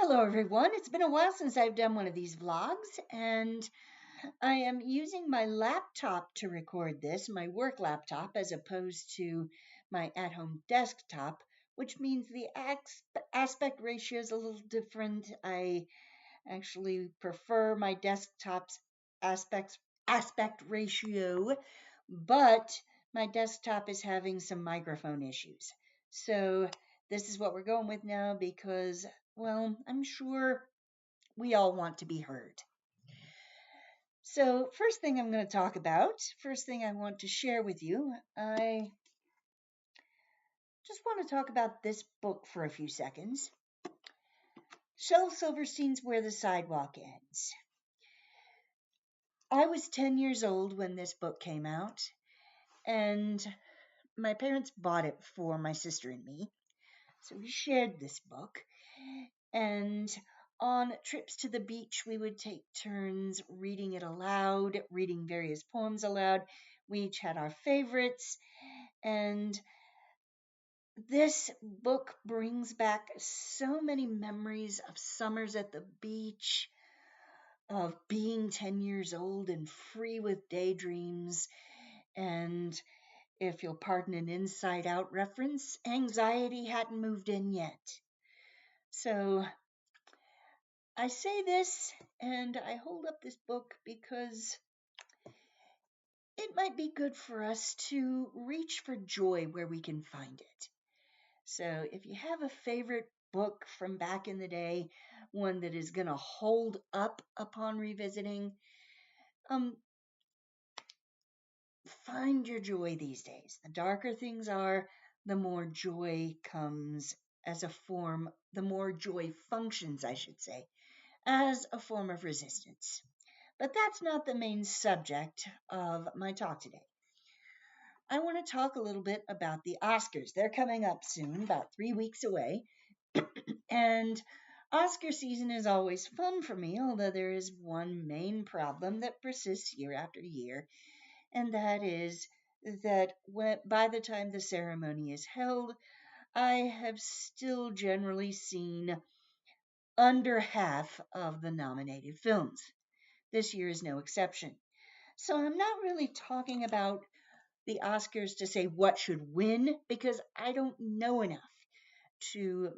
Hello, everyone. It's been a while since I've done one of these vlogs, and I am using my laptop to record this, my work laptop, as opposed to my at home desktop, which means the aspect ratio is a little different. I actually prefer my desktop's aspects aspect ratio, but my desktop is having some microphone issues. So this is what we're going with now because, well, I'm sure we all want to be heard. So, first thing I'm going to talk about, first thing I want to share with you, I just want to talk about this book for a few seconds. Shel Silverstein's Where the Sidewalk Ends. I was 10 years old when this book came out, and my parents bought it for my sister and me. So we shared this book, and on trips to the beach, we would take turns reading it aloud, reading various poems aloud. We each had our favorites, and this book brings back so many memories of summers at the beach, of being 10 years old and free with daydreams, and if you'll pardon an inside out reference, anxiety hadn't moved in yet. So I say this and I hold up this book because it might be good for us to reach for joy where we can find it. So if you have a favorite book from back in the day, one that is going to hold up upon revisiting, um, find your joy these days. The darker things are, the more joy comes as a form, the more joy functions, I should say, as a form of resistance. But that's not the main subject of my talk today. I want to talk a little bit about the Oscars. They're coming up soon, about 3 weeks away. And Oscar season is always fun for me, although there is one main problem that persists year after year, and that is that by the time the ceremony is held, I have still generally seen under half of the nominated films. This year is no exception. So I'm not really talking about the Oscars to say what should win because I don't know enough to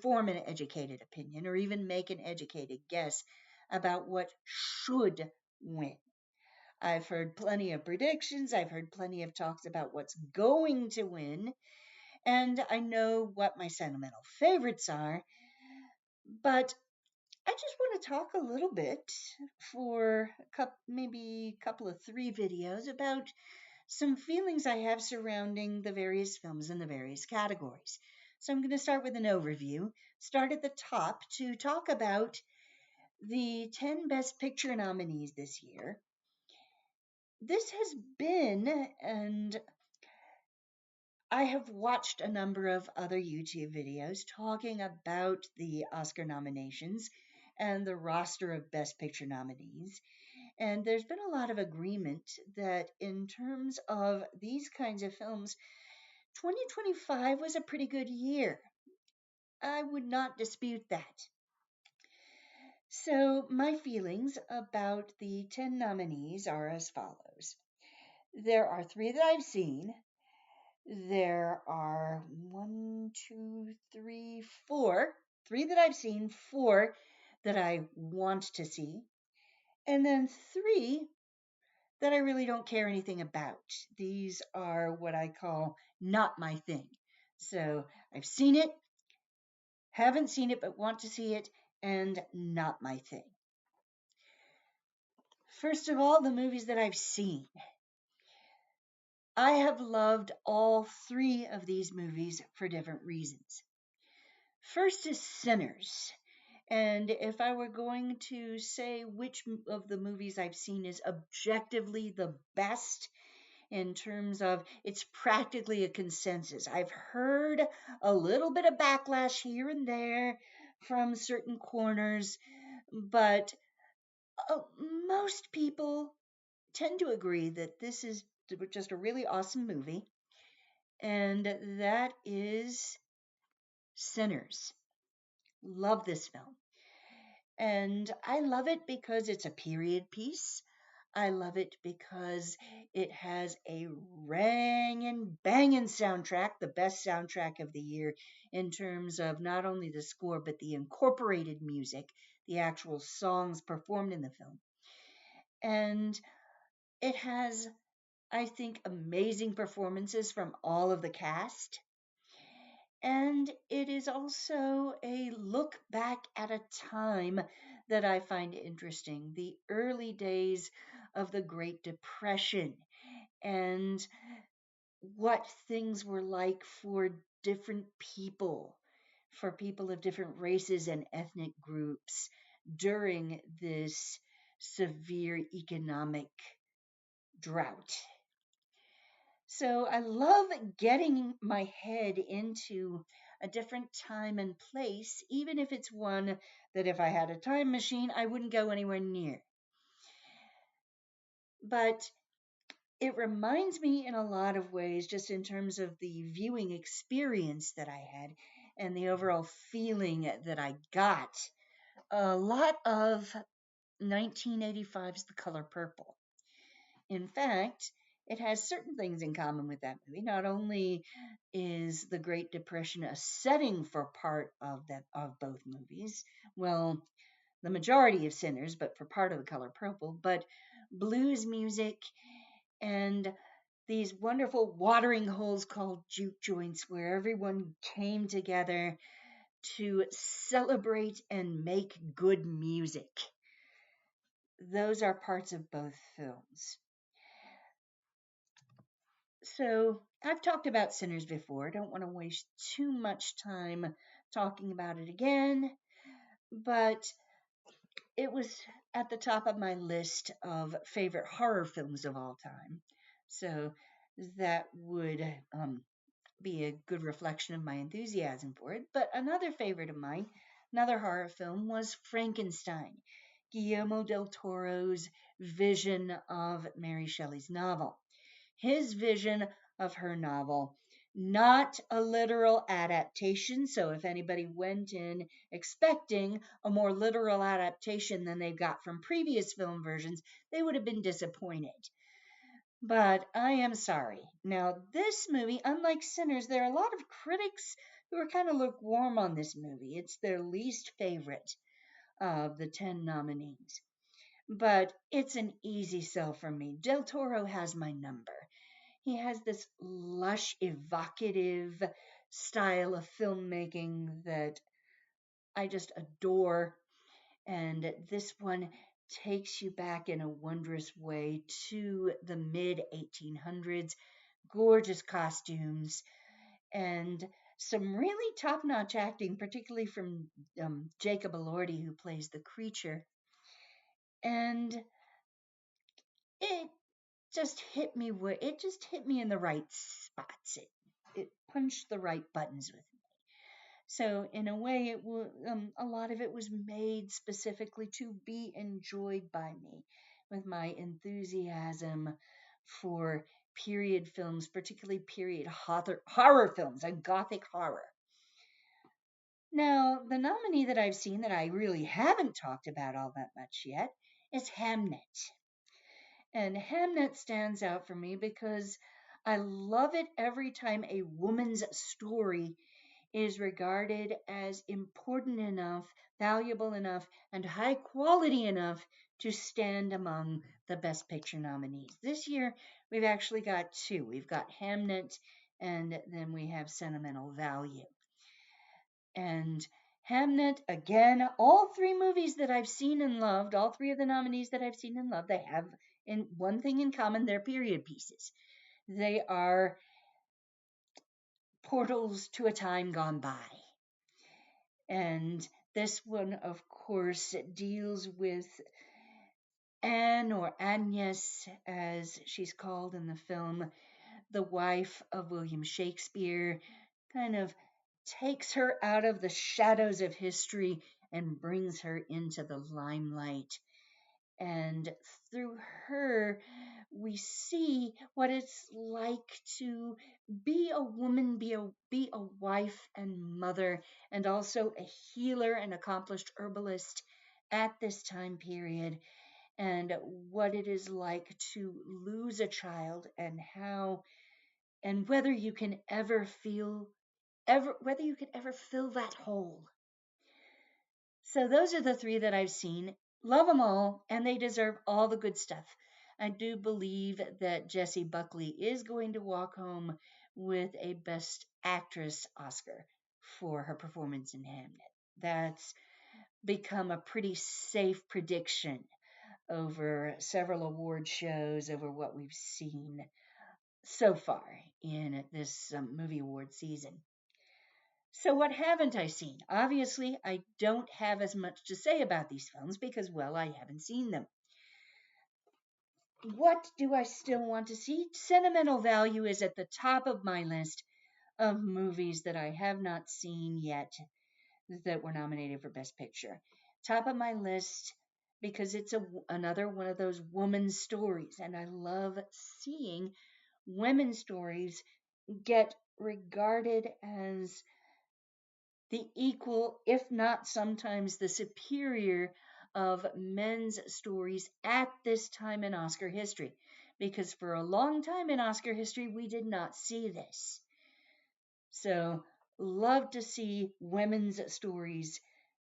form an educated opinion or even make an educated guess about what should win. I've heard plenty of predictions, I've heard plenty of talks about what's going to win, and I know what my sentimental favorites are, but I just want to talk a little bit for maybe a couple of 3 videos about some feelings I have surrounding the various films in the various categories. So I'm going to start with an overview, start at the top to talk about the 10 Best Picture nominees this year. This has been, and I have watched a number of other YouTube videos talking about the Oscar nominations and the roster of Best Picture nominees. And there's been a lot of agreement that in terms of these kinds of films, 2025 was a pretty good year. I would not dispute that. So, my feelings about the 10 nominees are as follows. There are 3 that I've seen. There are one, two, three, four. 3 that I've seen, 4 that I want to see, and then 3 that I really don't care anything about. These are what I call not my thing. So I've seen it, haven't seen it but want to see it, and not my thing. First of all, the movies that I've seen. I have loved all 3 of these movies for different reasons. First is Sinners. And if I were going to say which of the movies I've seen is objectively the best, in terms of it's practically a consensus. I've heard a little bit of backlash here and there from certain corners, but uh, most people tend to agree that this is just a really awesome movie, and that is Sinners. Love this film. And I love it because it's a period piece. I love it because it has a rangin' bangin' soundtrack, the best soundtrack of the year in terms of not only the score but the incorporated music, the actual songs performed in the film. And it has, I think, amazing performances from all of the cast. And it is also a look back at a time that I find interesting, the early days of the Great Depression and what things were like for different people, for people of different races and ethnic groups during this severe economic drought. So I love getting my head into a different time and place, even if it's one that if I had a time machine, I wouldn't go anywhere near. But it reminds me in a lot of ways, just in terms of the viewing experience that I had and the overall feeling that I got, a lot of 1985's The Color Purple. In fact, it has certain things in common with that movie. Not only is the Great Depression a setting for part of both movies, well, the majority of Sinners, but for part of The Color Purple, but blues music and these wonderful watering holes called juke joints where everyone came together to celebrate and make good music. Those are parts of both films. So, I've talked about Sinners before. Don't want to waste too much time talking about it again, but it was at the top of my list of favorite horror films of all time. So, that would be a good reflection of my enthusiasm for it. But another favorite of mine, another horror film, was Frankenstein, Guillermo del Toro's vision of Mary Shelley's novel. His vision of her novel, not a literal adaptation. So if anybody went in expecting a more literal adaptation than they've got from previous film versions, they would have been disappointed. But I am sorry. Now, this movie, unlike Sinners, there are a lot of critics who are kind of lukewarm on this movie. It's their least favorite of the 10 nominees. But it's an easy sell for me. Del Toro has my number. He has this lush, evocative style of filmmaking that I just adore. And this one takes you back in a wondrous way to the mid 1800s. Gorgeous costumes and some really top notch acting, particularly from Jacob Elordi, who plays the creature. And it just hit me in the right spots. It punched the right buttons with me. So in a way, a lot of it was made specifically to be enjoyed by me, with my enthusiasm for period films, particularly period horror films, and gothic horror. Now, the nominee that I've seen that I really haven't talked about all that much yet is Hamnet. And Hamnet stands out for me because I love it every time a woman's story is regarded as important enough, valuable enough, and high quality enough to stand among the Best Picture nominees. This year, we've actually got two. We've got Hamnet, and then we have Sentimental Value. And Hamnet, again, all three movies that I've seen and loved, all three of the nominees that I've seen and loved, they have in one thing in common: they're period pieces. They are portals to a time gone by. And this one, of course, deals with Anne, or Agnes as she's called in the film, the wife of William Shakespeare, kind of takes her out of the shadows of history and brings her into the limelight. And through her, we see what it's like to be a woman, be a wife and mother, and also a healer and accomplished herbalist at this time period, and what it is like to lose a child, and how and whether you can ever feel ever whether you can ever fill that hole. So those are the three that I've seen. Love them all, and they deserve all the good stuff. I do believe that Jessie Buckley is going to walk home with a Best Actress Oscar for her performance in Hamnet. That's become a pretty safe prediction over several award shows, over what we've seen so far in this movie award season. So, what haven't I seen? Obviously, I don't have as much to say about these films because, well, I haven't seen them. What do I still want to see? Sentimental Value is at the top of my list of movies that I have not seen yet that were nominated for Best Picture. Top of my list because it's another one of those woman stories, and I love seeing women's stories get regarded as the equal, if not sometimes the superior, of men's stories at this time in Oscar history. Because for a long time in Oscar history, we did not see this. So, love to see women's stories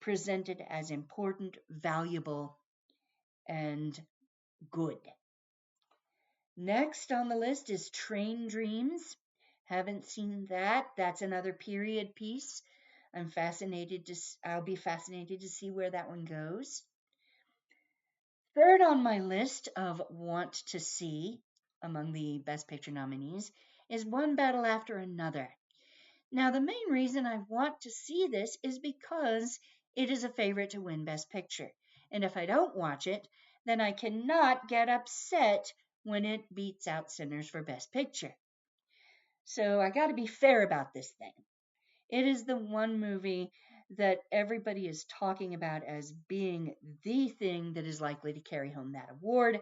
presented as important, valuable, and good. Next on the list is Train Dreams. Haven't seen that. That's another period piece. I'll be fascinated to see where that one goes. Third on my list of want to see among the Best Picture nominees is One Battle After Another. Now, the main reason I want to see this is because it is a favorite to win Best Picture. And if I don't watch it, then I cannot get upset when it beats out Sinners for Best Picture. So I got to be fair about this thing. It is the one movie that everybody is talking about as being the thing that is likely to carry home that award.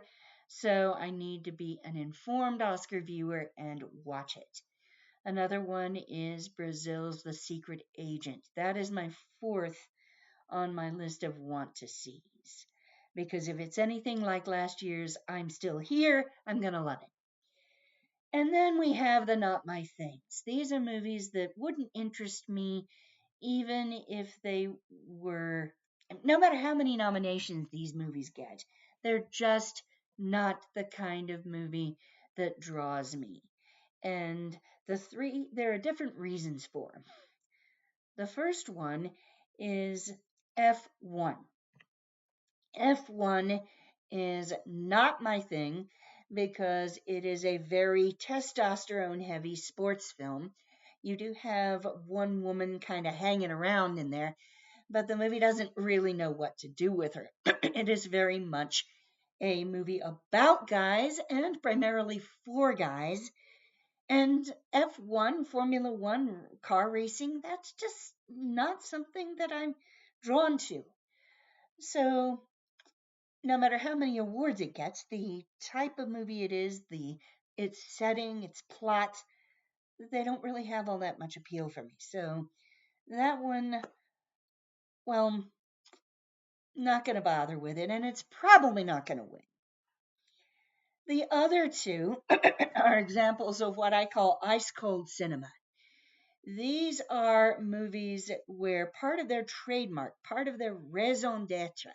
So I need to be an informed Oscar viewer and watch it. Another one is Brazil's The Secret Agent. That is my fourth on my list of want to sees. Because if it's anything like last year's I'm Still Here, I'm going to love it. And then we have the Not My Things. These are movies that wouldn't interest me even if they were, no matter how many nominations these movies get, they're just not the kind of movie that draws me. And there are different reasons for them. The first one is F1. F1 is not my thing because it is a very testosterone heavy sports film. You do have one woman kind of hanging around in there, but the movie doesn't really know what to do with her. It is very much a movie about guys and primarily for guys. And F1, Formula One car racing, that's just not something that I'm drawn to. So no matter how many awards it gets, the type of movie it is, its setting, its plot, they don't really have all that much appeal for me. So that one, well, not going to bother with it, and it's probably not going to win. The other two are examples of what I call ice cold cinema. These are movies where part of their trademark, part of their raison d'etre,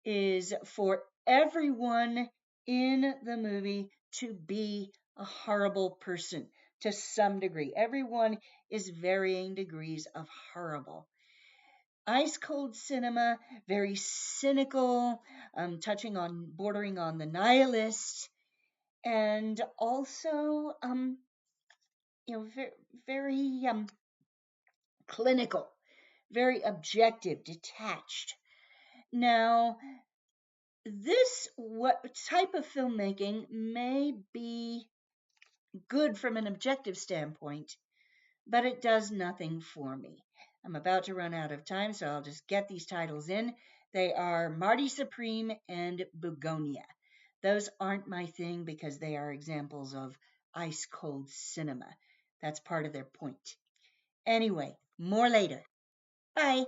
is for everyone in the movie to be a horrible person to some degree. Everyone is varying degrees of horrible. Ice cold cinema, very cynical, touching on bordering on the nihilist, and also very, very clinical, very objective, detached. Now, what type of filmmaking may be good from an objective standpoint, but it does nothing for me. I'm about to run out of time, so I'll just get these titles in. They are Marty Supreme and Bugonia. Those aren't my thing because they are examples of ice cold cinema. That's part of their point. Anyway, more later. Bye.